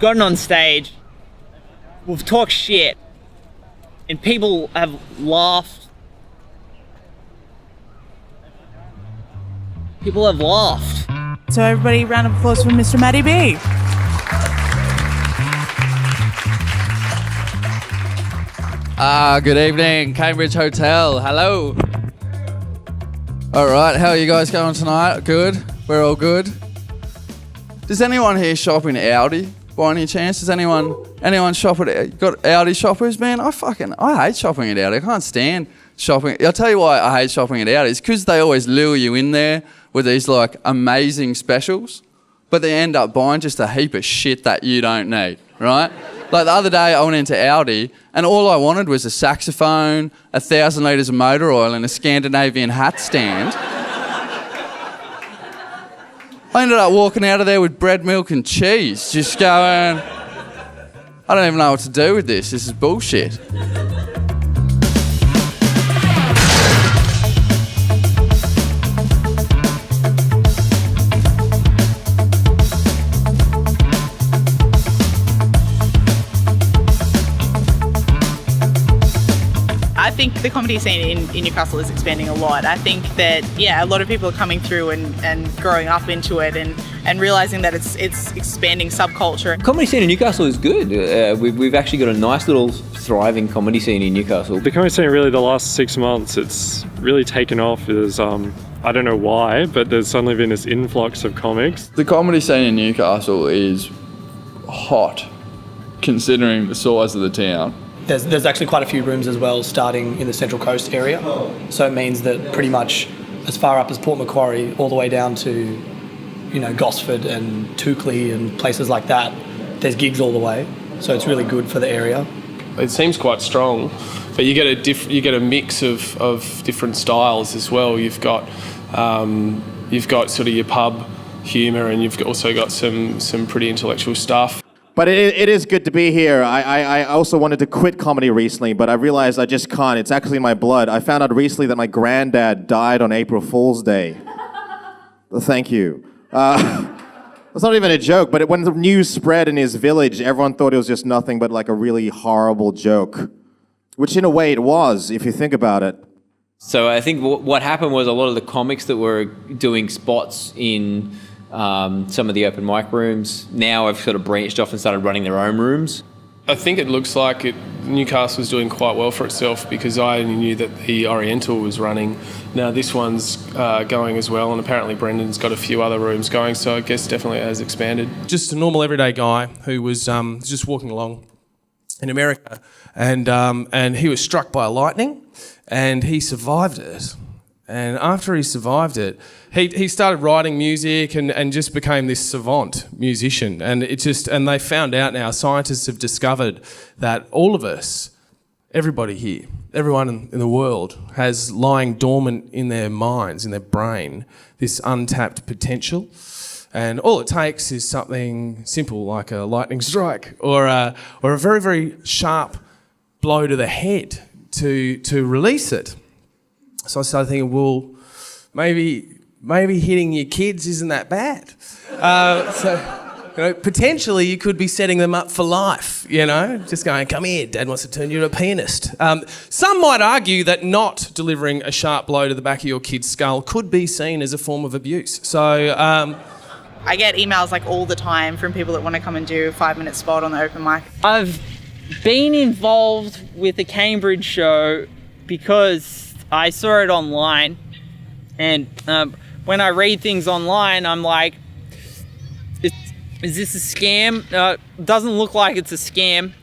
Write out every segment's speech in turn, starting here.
gotten on stage, we've talked shit, and people have laughed. People have laughed. So everybody, round of applause for Mr. Matty B. Good evening, Cambridge Hotel. Hello. All right, how are you guys going tonight? Good? We're all good? Does anyone here shop in Audi by any chance? Does anyone shop at, got Audi shoppers? Man, I hate shopping at Audi. I can't stand shopping. I'll tell you why I hate shopping at Audi. It's because they always lure you in there with these like amazing specials, but they end up buying just a heap of shit that you don't need, right? Like the other day I went into Audi and all I wanted was a saxophone, 1,000 litres of motor oil and a Scandinavian hat stand. I ended up walking out of there with bread, milk and cheese, just going, I don't even know what to do with this. This is bullshit. I think the comedy scene in Newcastle is expanding a lot. I think that, a lot of people are coming through and growing up into it and realising that it's expanding subculture. Comedy scene in Newcastle is good. We've actually got a nice little thriving comedy scene in Newcastle. The comedy scene really the last 6 months, it's really taken off. There's, I don't know why, but there's suddenly been this influx of comics. The comedy scene in Newcastle is hot, considering the size of the town. There's actually quite a few rooms as well starting in the Central Coast area. So it means that pretty much as far up as Port Macquarie all the way down to, Gosford and Toukley and places like that, there's gigs all the way. So it's really good for the area. It seems quite strong, but you get a mix of different styles as well. You've got sort of your pub humour and you've also got some pretty intellectual stuff. But it is good to be here. I also wanted to quit comedy recently, but I realized I just can't. It's actually in my blood. I found out recently that my granddad died on April Fool's Day. Thank you. It's not even a joke, but when the news spread in his village, everyone thought it was just nothing but like a really horrible joke. Which in a way it was, if you think about it. So I think what happened was a lot of the comics that were doing spots in some of the open mic rooms now have sort of branched off and started running their own rooms. I think it looks like Newcastle's doing quite well for itself because I only knew that the Oriental was running. Now this one's going as well, and apparently Brendan's got a few other rooms going, so I guess definitely it has expanded. Just a normal everyday guy who was just walking along in America, and he was struck by lightning, and he survived it. And after he survived it, he started writing music and just became this savant musician. And they found out now, scientists have discovered that all of us, everybody here, everyone in the world has lying dormant in their minds, in their brain, this untapped potential. And all it takes is something simple like a lightning strike or a very, very sharp blow to the head to release it. So I started thinking, well, maybe hitting your kids isn't that bad. Potentially you could be setting them up for life, just going, come here, Dad wants to turn you into a pianist. Some might argue that not delivering a sharp blow to the back of your kid's skull could be seen as a form of abuse. So I get emails like all the time from people that want to come and do a 5-minute spot on the open mic. I've been involved with the Cambridge show because I saw it online, and when I read things online, I'm like, is this a scam? Doesn't look like it's a scam.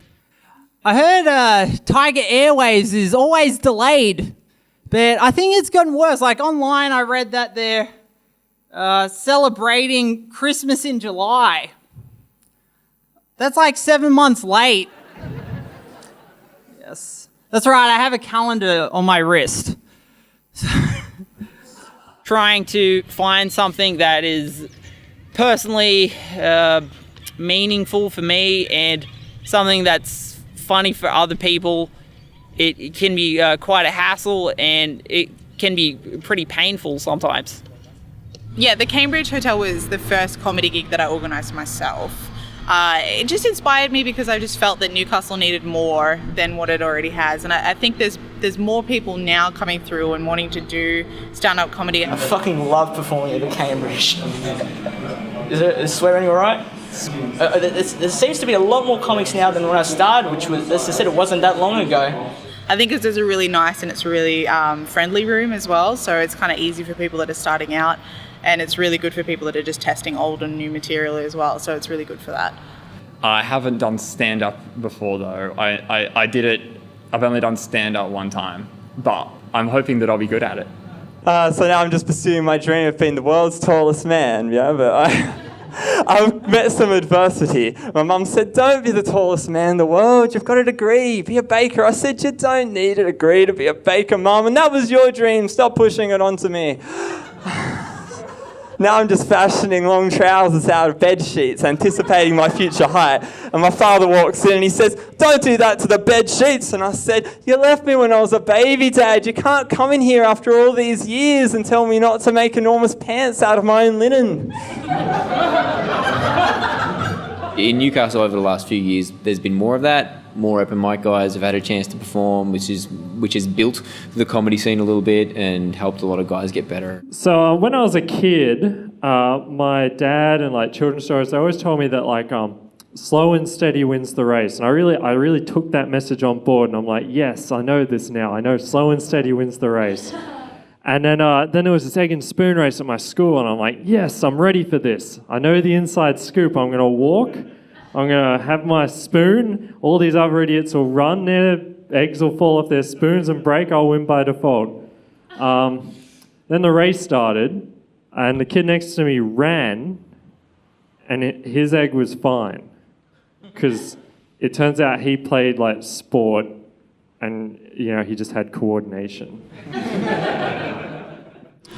I heard Tiger Airways is always delayed, but I think it's gotten worse. Like online, I read that they're celebrating Christmas in July. That's like 7 months late. Yes. That's right, I have a calendar on my wrist. Trying to find something that is personally meaningful for me and something that's funny for other people. It can be quite a hassle and it can be pretty painful sometimes. Yeah, the Cambridge Hotel was the first comedy gig that I organised myself. it just inspired me because I just felt that Newcastle needed more than what it already has. And I think there's more people now coming through and wanting to do stand-up comedy. I fucking love performing at the Cambridge. Is swearing all right? There seems to be a lot more comics now than when I started, which was, as I said, it wasn't that long ago. I think it's a really nice and it's a really friendly room as well, so it's kind of easy for people that are starting out, and it's really good for people that are just testing old and new material as well, so it's really good for that. I haven't done stand-up before though. I did it, I've only done stand-up one time, but I'm hoping that I'll be good at it. So now I'm just pursuing my dream of being the world's tallest man, yeah, but I've met some adversity. My mum said, don't be the tallest man in the world, you've got a degree, be a baker. I said, you don't need a degree to be a baker, Mum, and that was your dream, stop pushing it onto me. Now I'm just fashioning long trousers out of bed sheets, anticipating my future height. And my father walks in and he says, don't do that to the bed sheets. And I said, you left me when I was a baby, Dad. You can't come in here after all these years and tell me not to make enormous pants out of my own linen. In Newcastle over the last few years, there's been more of that. More open mic guys have had a chance to perform, which has built the comedy scene a little bit and helped a lot of guys get better. So when I was a kid, my dad and like children's stories, they always told me that like slow and steady wins the race, and I really took that message on board, and I'm like, yes, I know this now. I know slow and steady wins the race. And then there was this egg and spoon race at my school, and I'm like, yes, I'm ready for this. I know the inside scoop. I'm going to walk. I'm going to have my spoon. All these other idiots will run. Their eggs will fall off their spoons and break. I'll win by default. Then the race started, and the kid next to me ran, and his egg was fine. Because it turns out he played like sport, and he just had coordination.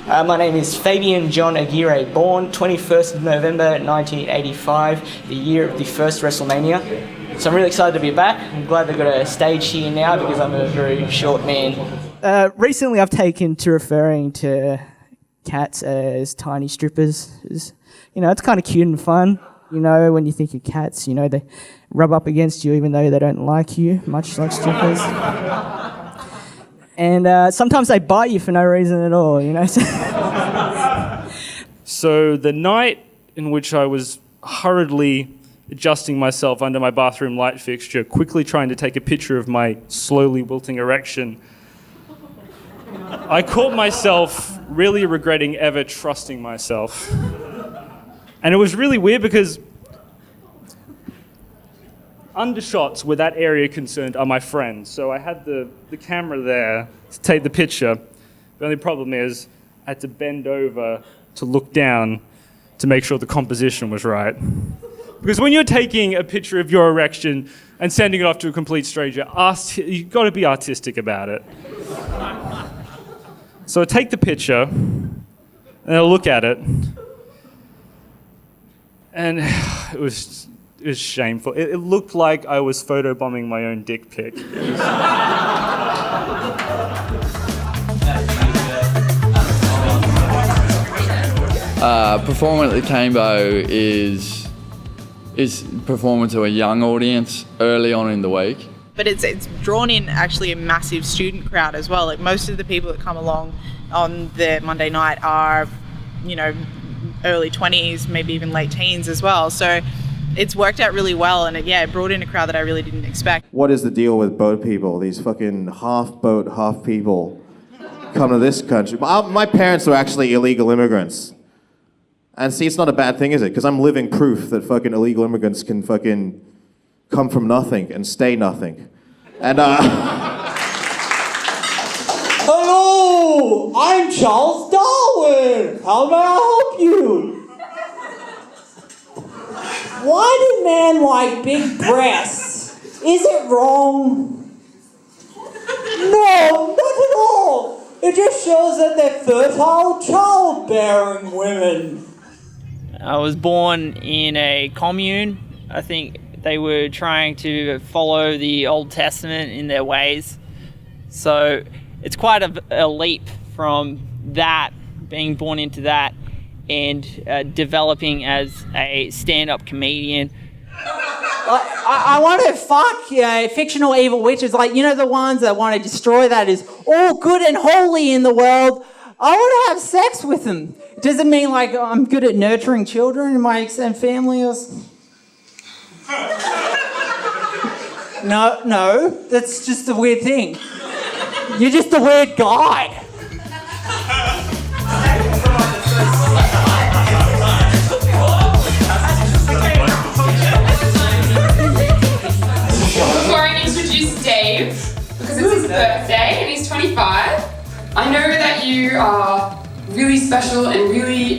My name is Fabian John Aguirre, born 21st of November 1985, the year of the first WrestleMania. So I'm really excited to be back. I'm glad they've got a stage here now because I'm a very short man. Recently I've taken to referring to cats as tiny strippers. It's kind of cute and fun. When you think of cats, they rub up against you even though they don't like you, much like strippers. And sometimes they bite you for no reason at all, So the night in which I was hurriedly adjusting myself under my bathroom light fixture, quickly trying to take a picture of my slowly wilting erection, I caught myself really regretting ever trusting myself. And it was really weird because undershots where that area concerned are my friends. So I had the camera there to take the picture. The only problem is I had to bend over to look down to make sure the composition was right. Because when you're taking a picture of your erection and sending it off to a complete stranger, you've got to be artistic about it. So I take the picture and I look at it, and it was shameful. It looked like I was photobombing my own dick pic. Performing at the Cambo is performing to a young audience early on in the week. But it's drawn in actually a massive student crowd as well. Like most of the people that come along on the Monday night are, early 20s, maybe even late teens as well. So it's worked out really well, and it brought in a crowd that I really didn't expect. What is the deal with boat people? These fucking half boat, half people come to this country. My parents are actually illegal immigrants. And see, it's not a bad thing, is it? Because I'm living proof that fucking illegal immigrants can fucking come from nothing and stay nothing. And Hello, I'm Charles Darwin. How may I help you? Why do men like big breasts? Is it wrong? No, not at all. It just shows that they're fertile, childbearing women. I was born in a commune. I think they were trying to follow the Old Testament in their ways. So it's quite a leap from that, being born into that, and developing as a stand-up comedian. I want to fuck fictional evil witches, like, the ones that want to destroy that is all good and holy in the world. I want to have sex with them. Does it mean, like, I'm good at nurturing children in my extended family or No, that's just a weird thing. You're just a weird guy. Before I introduce Dave, because it's his birthday and he's 25, I know that you are really special and really,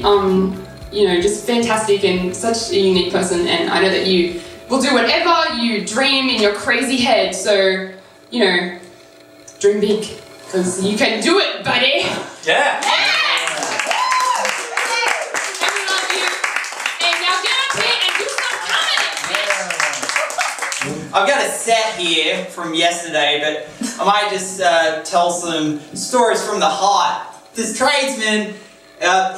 just fantastic and such a unique person, and I know that you will do whatever you dream in your crazy head, so, dream big, because you can do it, buddy. Yeah. I've got a set here from yesterday, but I might just tell some stories from the heart. This tradesman,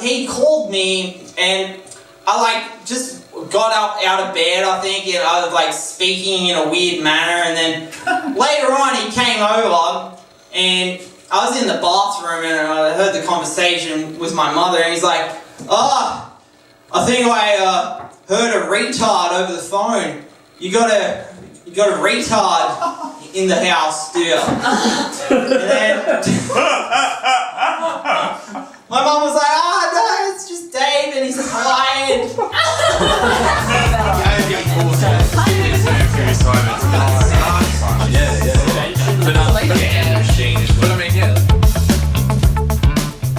he called me, and I just got up out of bed, I think, and I was speaking in a weird manner, and then later on he came over, and I was in the bathroom, and I heard the conversation with my mother, and he's like, I think I heard a retard over the phone. You got a retard in the house, do you? And then my mum was like, no, it's just Dave and he's tired.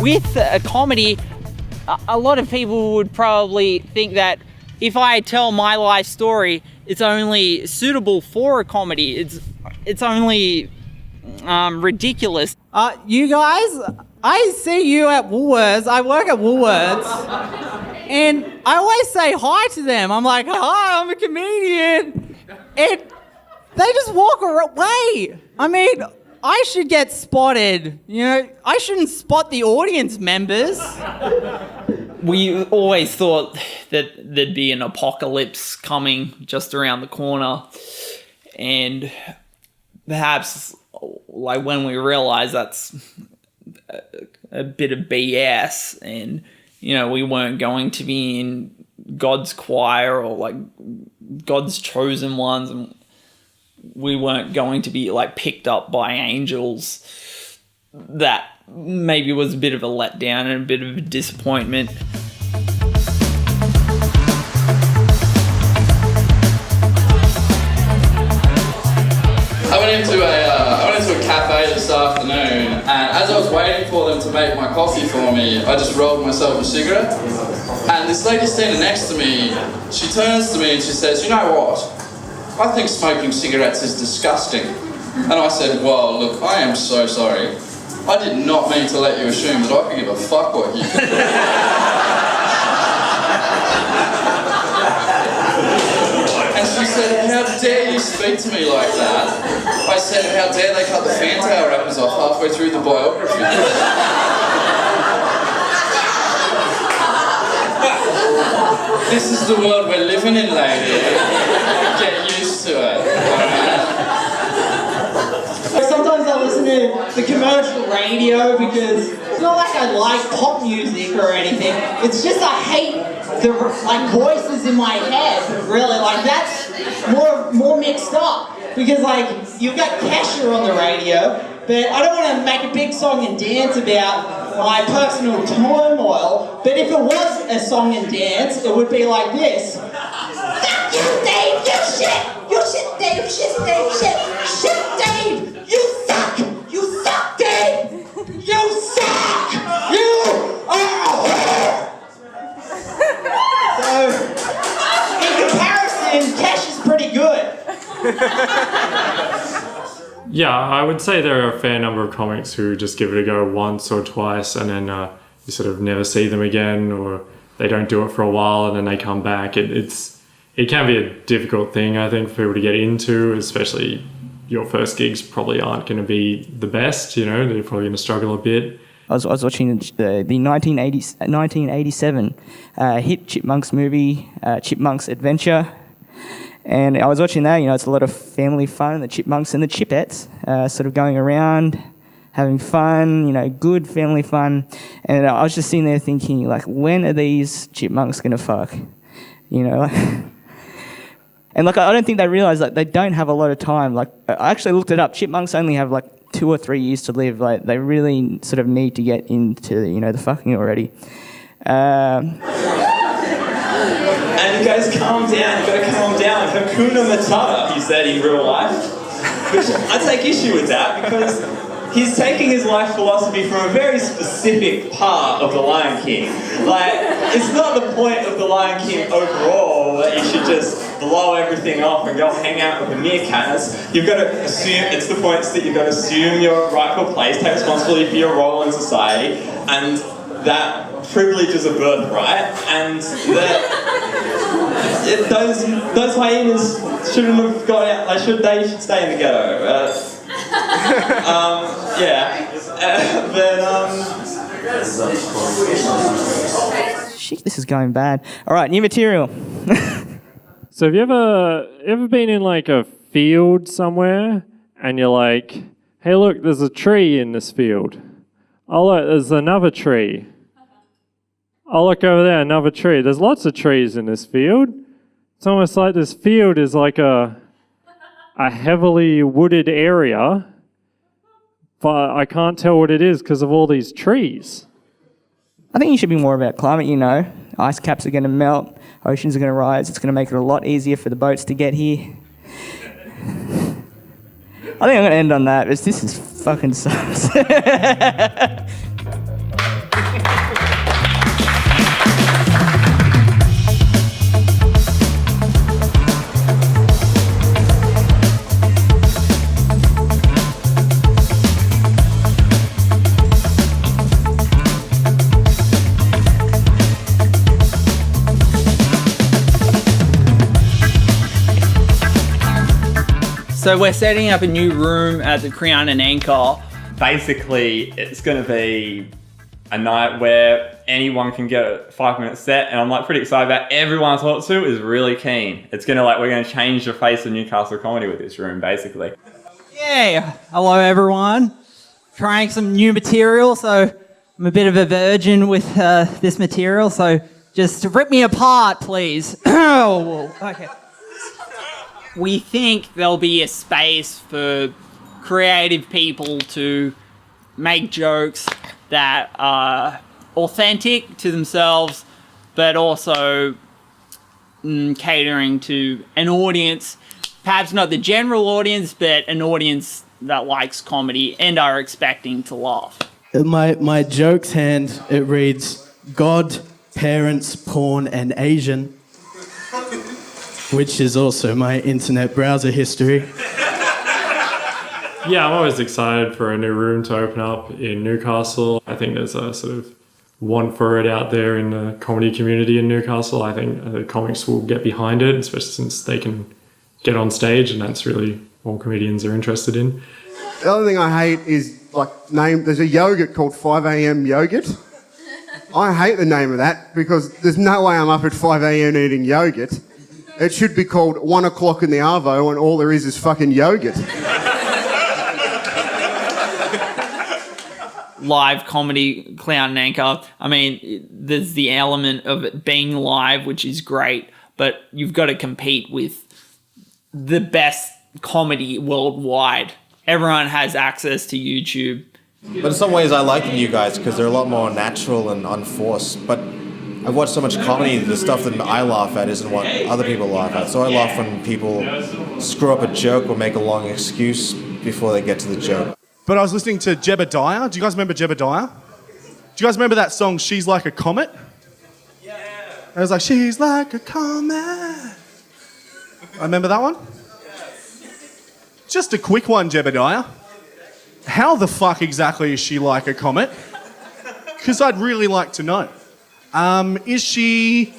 With a comedy, a lot of people would probably think that if I tell my life story, it's only suitable for a comedy. It's only ridiculous. You guys, I see you at Woolworths. I work at Woolworths. And I always say hi to them. I'm like, hi, I'm a comedian. And they just walk away. I mean, I should get spotted. I shouldn't spot the audience members. We always thought that there'd be an apocalypse coming just around the corner, and perhaps when we realized that's a bit of BS, and we weren't going to be in God's choir or God's chosen ones, and we weren't going to be picked up by angels, that maybe was a bit of a letdown and a bit of a disappointment. I went into a cafe this afternoon, and as I was waiting for them to make my coffee for me, I just rolled myself a cigarette. And this lady standing next to me, she turns to me and she says, "You know what? I think smoking cigarettes is disgusting." And I said, "Well, look, I am so sorry. I did not mean to let you assume that I could give a fuck what you think." And she said, "How dare you speak to me like that?" I said, "How dare they cut the fantail wrappers off halfway through the biography?" This is the world we're living in, lady. Get used to it. Sometimes I listen to the commercial radio because it's not like I like pop music or anything. It's just I hate the voices in my head. Really, that's more mixed up because you've got Kesha on the radio, but I don't want to make a big song and dance about my personal turmoil. But if it was a song and dance, it would be like this. Fuck you, Dave, you shit! You shit, Dave, shit, Dave, shit! Shit, Dave! You suck! You suck, Dave! You suck! You are a whore! So, in comparison, Cash is pretty good. Yeah, I would say there are a fair number of comics who just give it a go once or twice and then you sort of never see them again, or they don't do it for a while and then they come back. It can be a difficult thing, I think, for people to get into, especially your first gigs probably aren't going to be the best, they're probably going to struggle a bit. I was watching the 1987 hit Chipmunks movie, Chipmunks Adventure, And I was watching that, it's a lot of family fun, the chipmunks and the chipettes sort of going around, having fun, good family fun. And I was just sitting there thinking, like, when are these chipmunks going to fuck? And like, I don't think they realise that they don't have a lot of time. Like, I actually looked it up. Chipmunks only have like 2 or 3 years to live. Like, they really sort of need to get into, the fucking already. And you guys calm down. You got to calm down. Hakuna Matata, he said in real life. Which I take issue with that because he's taking his life philosophy from a very specific part of The Lion King. Like, it's not the point of The Lion King overall that you should just blow everything off and go hang out with the meerkats. You've got to assume, it's the points that you've got to assume your rightful place, take responsibility for your role in society, and that privilege is a birthright, and that those hyenas shouldn't have got out, they should stay in the ghetto. Shit, this is going bad. All right, new material. So have you ever been in like a field somewhere and you're like, hey look, there's a tree in this field. Oh look, there's another tree. Oh look over there, another tree. There's lots of trees in this field. It's almost like this field is like a heavily wooded area, but I can't tell what it is because of all these trees. I think you should be more about climate, Ice caps are going to melt, oceans are going to rise. It's going to make it a lot easier for the boats to get here. I think I'm going to end on that, because this is fucking sucks. So we're setting up a new room at the Crean and Anchor. Basically, it's going to be a night where anyone can get a 5-minute set, and I'm like pretty excited about it. Everyone I talk to is really keen. It's going to we're going to change the face of Newcastle comedy with this room, basically. Yeah, hello everyone. Trying some new material, so I'm a bit of a virgin with this material, so just rip me apart, please. Oh, okay. We think there'll be a space for creative people to make jokes that are authentic to themselves, but also catering to an audience, perhaps not the general audience, but an audience that likes comedy and are expecting to laugh. My jokes hand, it reads, God, parents, porn, and Asian. Which is also my internet browser history. Yeah, I'm always excited for a new room to open up in Newcastle. I think there's a sort of want for it out there in the comedy community in Newcastle. I think the comics will get behind it, especially since they can get on stage, and that's really all comedians are interested in. The other thing I hate is there's a yogurt called 5 a.m. yogurt. I hate the name of that because there's no way I'm up at 5 a.m. eating yogurt. It should be called 1 o'clock in the arvo and all there is fucking yogurt. Live comedy, Clown and Anchor. I mean, there's the element of it being live, which is great, but you've got to compete with the best comedy worldwide. Everyone has access to YouTube. But in some ways I like the new guys because they're a lot more natural and unforced. But I've watched so much comedy, the stuff that I laugh at isn't what other people laugh at. So I laugh when people screw up a joke or make a long excuse before they get to the joke. But I was listening to Jebediah. Do you guys remember Jebediah? Do you guys remember that song, She's Like a Comet? Yeah. I was like, she's like a comet. I remember that one? Just a quick one, Jebediah. How the fuck exactly is she like a comet? Because I'd really like to know. Is she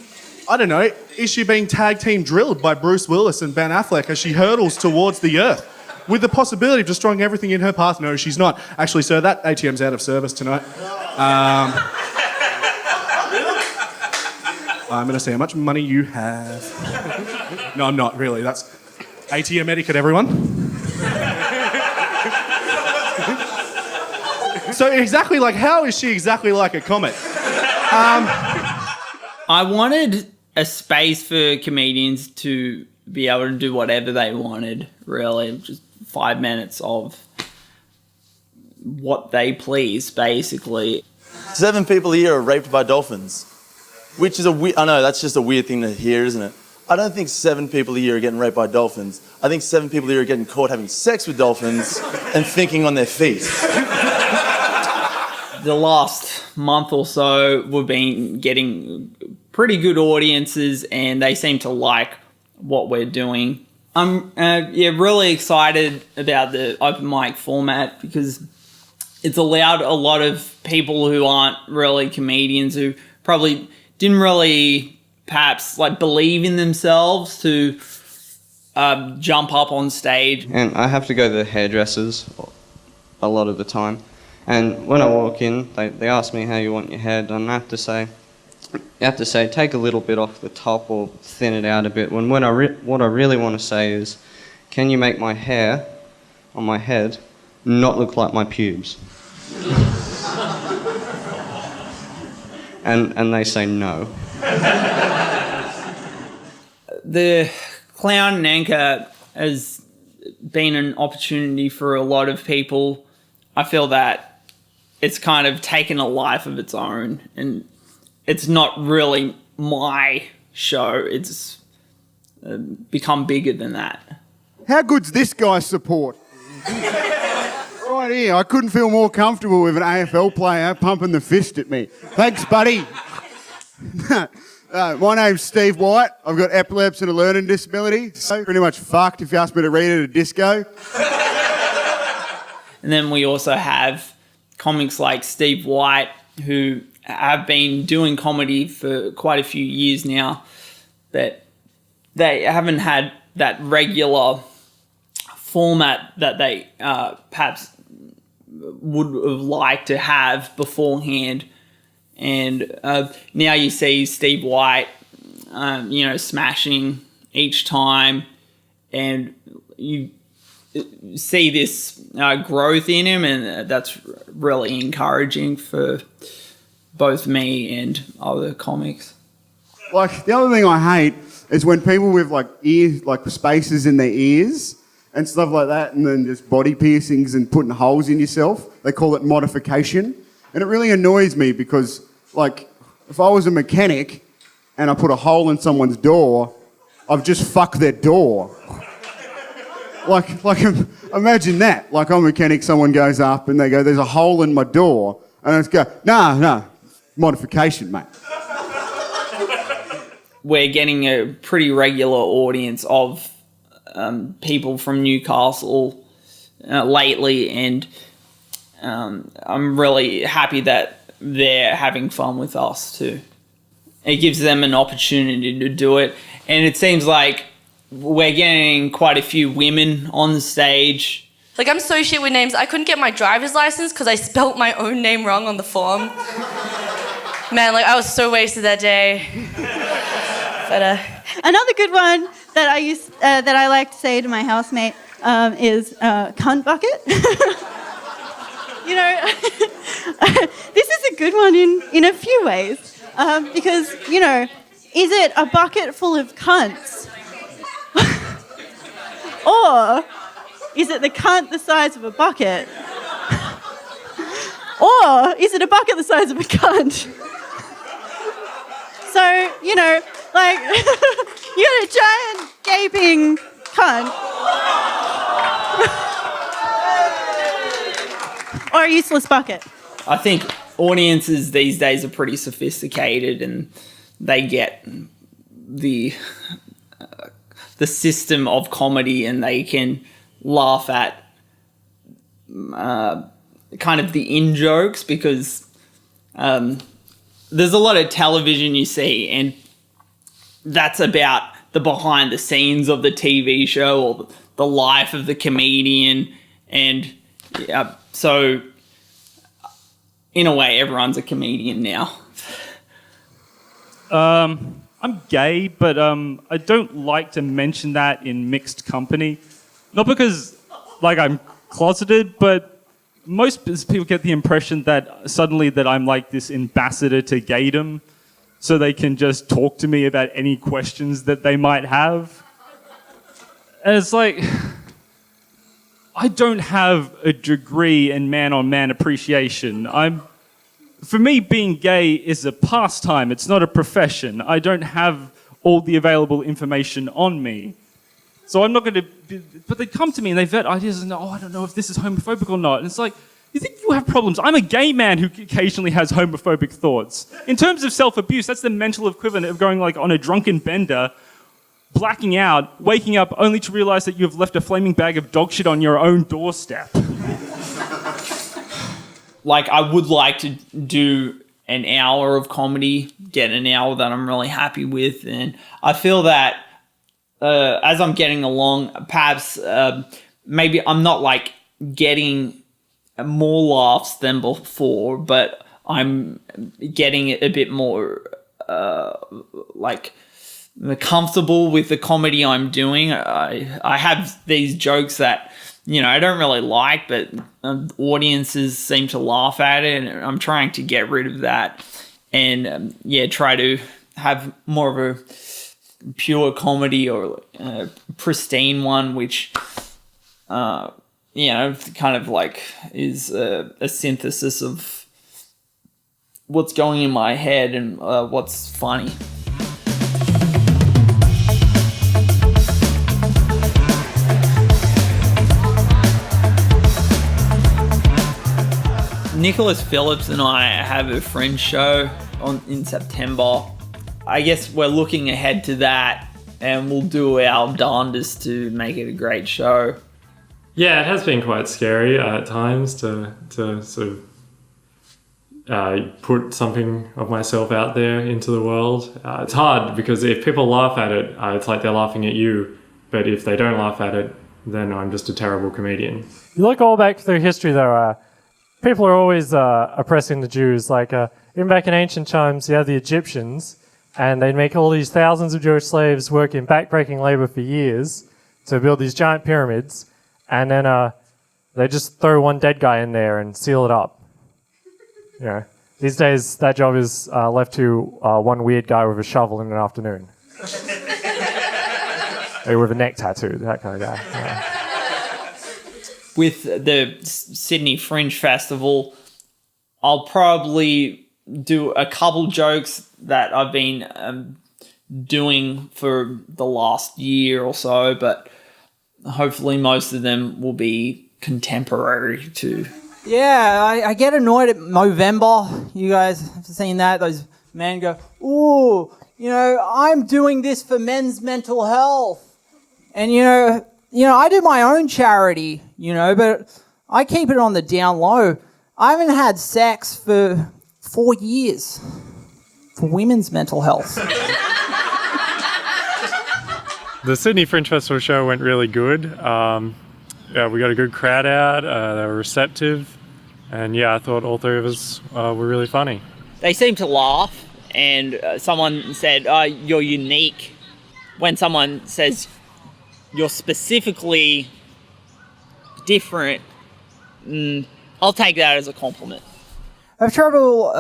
being tag team drilled by Bruce Willis and Ben Affleck as she hurtles towards the earth with the possibility of destroying everything in her path? No, she's not. Actually, sir, that ATM's out of service tonight. I'm going to see how much money you have. No, I'm not really. That's ATM etiquette, everyone. So exactly like, how is she exactly like a comet? I wanted a space for comedians to be able to do whatever they wanted, really. Just 5 minutes of what they please, basically. 7 people a year are raped by dolphins, which is I know, that's just a weird thing to hear, isn't it? I don't think 7 people a year are getting raped by dolphins. I think 7 people a year are getting caught having sex with dolphins and thinking on their feet. The last month or so, we've been getting pretty good audiences, and they seem to like what we're doing. I'm really excited about the open mic format because it's allowed a lot of people who aren't really comedians, who probably didn't really perhaps like believe in themselves, to jump up on stage. And I have to go to the hairdressers a lot of the time. And when I walk in, they ask me how you want your hair done. I have to say, take a little bit off the top or thin it out a bit. When what I really want to say is, can you make my hair on my head not look like my pubes? and they say no. The Clown and Anchor has been an opportunity for a lot of people. I feel that it's kind of taken a life of its own, and it's not really my show. It's become bigger than that. How good's this guy's support? Right here, I couldn't feel more comfortable with an AFL player pumping the fist at me. Thanks, buddy. My name's Steve White. I've got epilepsy and a learning disability. So pretty much fucked if you ask me to read at a disco. And then we also have comics like Steve White, who have been doing comedy for quite a few years now, but they haven't had that regular format that they perhaps would have liked to have beforehand. And now you see Steve White, smashing each time, and you see this growth in him, and that's really encouraging for both me and other comics. Like, the other thing I hate is when people with ears, spaces in their ears and stuff like that, and then just body piercings and putting holes in yourself. They call it modification. And it really annoys me because, if I was a mechanic and I put a hole in someone's door, I've just fucked their door. Imagine that. I'm a mechanic, someone goes up and they go, there's a hole in my door. And I just go, no, modification, mate. We're getting a pretty regular audience of people from Newcastle lately, and I'm really happy that they're having fun with us too. It gives them an opportunity to do it, and it seems like we're getting quite a few women on the stage. I'm so shit with names. I couldn't get my driver's license because I spelt my own name wrong on the form. Man, I was so wasted that day. But another good one that I like to say to my housemate is cunt bucket. This is a good one in a few ways because is it a bucket full of cunts? Or is it the cunt the size of a bucket? Or is it a bucket the size of a cunt? So, you got a giant gaping cunt. Or a useless bucket. I think audiences these days are pretty sophisticated, and they get the system of comedy, and they can laugh at kind of the in-jokes, because there's a lot of television you see, and that's about the behind the scenes of the TV show or the life of the comedian. And so in a way, everyone's a comedian now. I'm gay, but I don't like to mention that in mixed company. Not because, like, I'm closeted, but most people get the impression that suddenly that I'm like this ambassador to gaydom, so they can just talk to me about any questions that they might have. And it's like, I don't have a degree in man-on-man appreciation. For me, being gay is a pastime. It's not a profession. I don't have all the available information on me. So I'm not going to... But they come to me and they vet ideas and, I don't know if this is homophobic or not. And it's like, you think you have problems? I'm a gay man who occasionally has homophobic thoughts. In terms of self-abuse, that's the mental equivalent of going like on a drunken bender, blacking out, waking up only to realize that you've left a flaming bag of dog shit on your own doorstep. Like, I would like to do an hour of comedy, get an hour that I'm really happy with, and I feel that as I'm getting along, perhaps maybe I'm not like getting more laughs than before, but I'm getting a bit more like comfortable with the comedy I'm doing. I have these jokes that, you know, I don't really like, but audiences seem to laugh at it, and I'm trying to get rid of that and try to have more of a pure comedy or a pristine one, which kind of like is a synthesis of what's going in my head and what's funny. Nicholas Phillips and I have a Fringe show in September. I guess we're looking ahead to that, and we'll do our darndest to make it a great show. Yeah, it has been quite scary at times to sort of put something of myself out there into the world. It's hard because if people laugh at it, it's like they're laughing at you. But if they don't laugh at it, then I'm just a terrible comedian. You look all back through history, though. People are always oppressing the Jews. Like, even back in ancient times, you have the Egyptians, and they'd make all these thousands of Jewish slaves work in backbreaking labor for years to build these giant pyramids, and then they just throw one dead guy in there and seal it up. You know, these days, that job is left to one weird guy with a shovel in an afternoon. Maybe with a neck tattoo, that kind of guy. Yeah. With the Sydney Fringe Festival, I'll probably do a couple jokes that I've been doing for the last year or so, but hopefully most of them will be contemporary too. Yeah, I get annoyed at Movember. You guys have seen that? Those men go, ooh, I'm doing this for men's mental health. And, I do my own charity, but I keep it on the down low. I haven't had sex for 4 years for women's mental health. The Sydney Fringe Festival show went really good. We got a good crowd out. They were receptive. And I thought all three of us were really funny. They seem to laugh, and someone said, you're unique. When someone says you're specifically different, I'll take that as a compliment. I have trouble,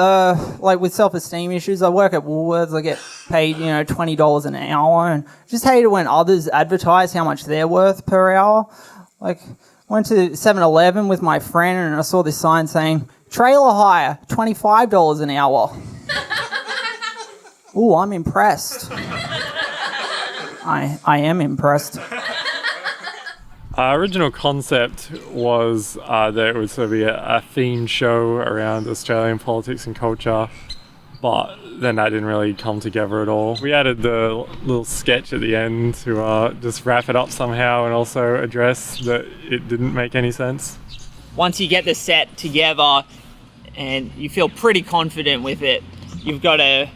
with self-esteem issues. I work at Woolworths. I get paid, $20 an hour, and just hate it when others advertise how much they're worth per hour. Like, went to 7-Eleven with my friend, and I saw this sign saying, trailer hire, $25 an hour. Ooh, I'm impressed. I am impressed. Our original concept was that it would sort of be a themed show around Australian politics and culture, but then that didn't really come together at all. We added the little sketch at the end to just wrap it up somehow and also address that it didn't make any sense. Once you get the set together and you feel pretty confident with it, you've got to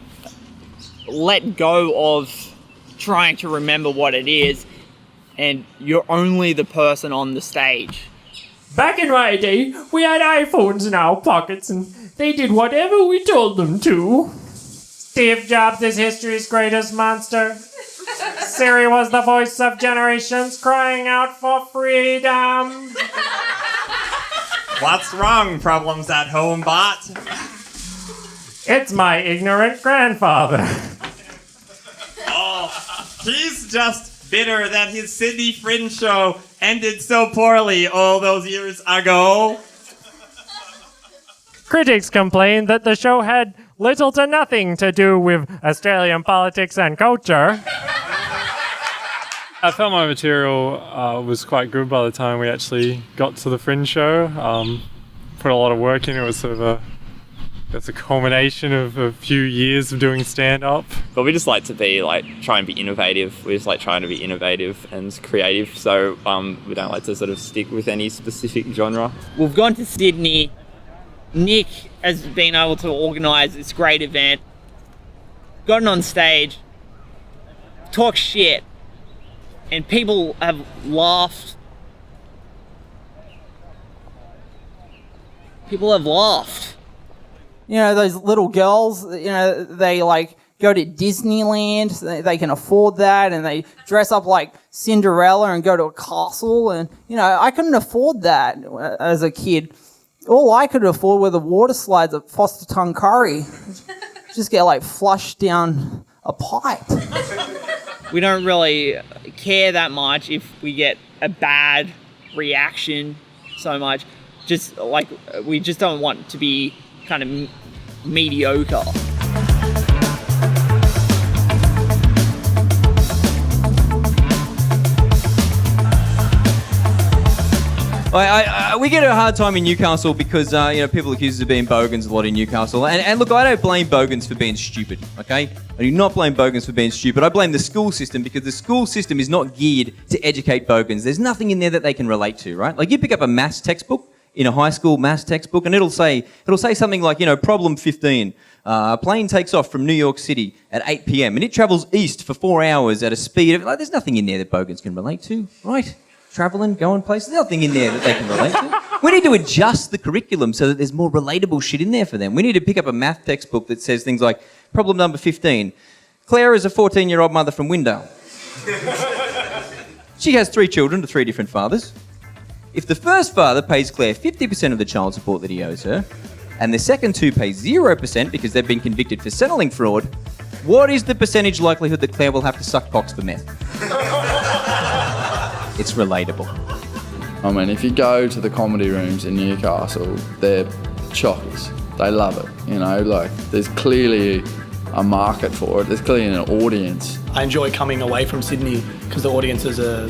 let go of trying to remember what it is, and you're only the person on the stage. Back in my day, we had iPhones in our pockets and they did whatever we told them to. Steve Jobs is history's greatest monster. Siri was the voice of generations crying out for freedom. What's wrong? Problems at home, Bart? It's my ignorant grandfather. Oh, he's just bitter that his Sydney Fringe show ended so poorly all those years ago. Critics complained that the show had little to nothing to do with Australian politics and culture. I felt my material was quite good by the time we actually got to the Fringe show. Put a lot of work in. It was sort of it's a culmination of a few years of doing stand-up. But we just like to be try and be innovative. We just like trying to be innovative and creative. So we don't like to sort of stick with any specific genre. We've gone to Sydney. Nick has been able to organise this great event. Gotten on stage, talk shit, and people have laughed. People have laughed. You know, those little girls, you know, they go to Disneyland, they can afford that, and they dress up like Cinderella and go to a castle. And, you know, I couldn't afford that as a kid. All I could afford were the water slides at Foster Tuncurry. Just get flushed down a pipe. We don't really care that much if we get a bad reaction so much. Just we just don't want to be kind of mediocre. We get a hard time in Newcastle because people accuse us of being bogans a lot in Newcastle. And look, I don't blame bogans for being stupid, okay? I do not blame bogans for being stupid. I blame the school system because the school system is not geared to educate bogans. There's nothing in there that they can relate to, right? Like you pick up a maths textbook in a high school maths textbook and it'll say something like, problem 15. A plane takes off from New York City at 8 p.m. and it travels east for 4 hours at a speed of... there's nothing in there that bogans can relate to, right? Traveling, going places, there's nothing in there that they can relate to. We need to adjust the curriculum so that there's more relatable shit in there for them. We need to pick up a math textbook that says things like, problem number 15. Claire is a 14-year-old mother from Windale. She has 3 children to 3 different fathers. If the first father pays Claire 50% of the child support that he owes her, and the second 2 pay 0% because they've been convicted for settling fraud, what is the percentage likelihood that Claire will have to suck cocks for meth? It's relatable. I mean, if you go to the comedy rooms in Newcastle, they're chockers. They love it, there's clearly a market for it. There's clearly an audience. I enjoy coming away from Sydney because the audiences are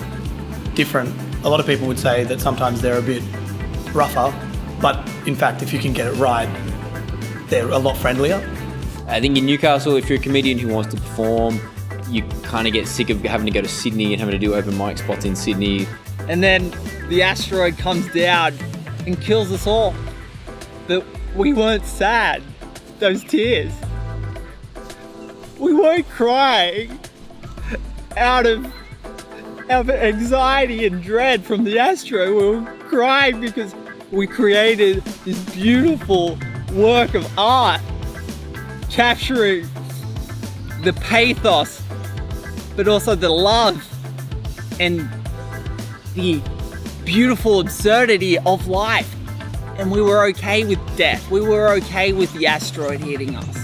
different. A lot of people would say that sometimes they're a bit rougher, but in fact, if you can get it right, they're a lot friendlier. I think in Newcastle, if you're a comedian who wants to perform, you kind of get sick of having to go to Sydney and having to do open mic spots in Sydney. And then the asteroid comes down and kills us all. But we weren't sad. Those tears. We weren't crying out of anxiety and dread from the asteroid. We were crying because we created this beautiful work of art capturing the pathos, but also the love and the beautiful absurdity of life. And we were okay with death. We were okay with the asteroid hitting us.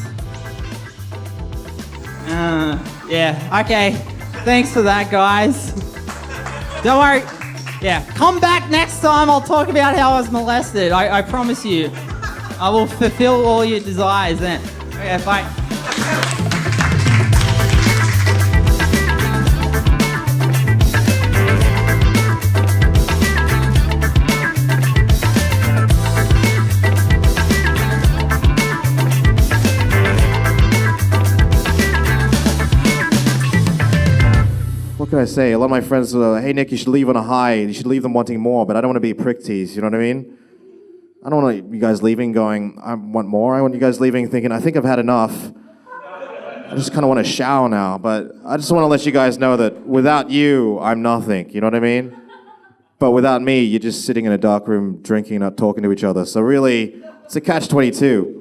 Yeah, okay. Thanks for that, guys. Don't worry. Yeah, come back next time. I'll talk about how I was molested. I promise you. I will fulfill all your desires then. Okay, bye. What can I say? A lot of my friends are, hey Nick, you should leave on a high. You should leave them wanting more, but I don't want to be a prick tease, you know what I mean? I don't want you guys leaving going, I want more. I want you guys leaving thinking, I think I've had enough. I just kind of want to shower now, but I just want to let you guys know that without you, I'm nothing, you know what I mean? But without me, you're just sitting in a dark room drinking, not talking to each other. So really, it's a catch-22.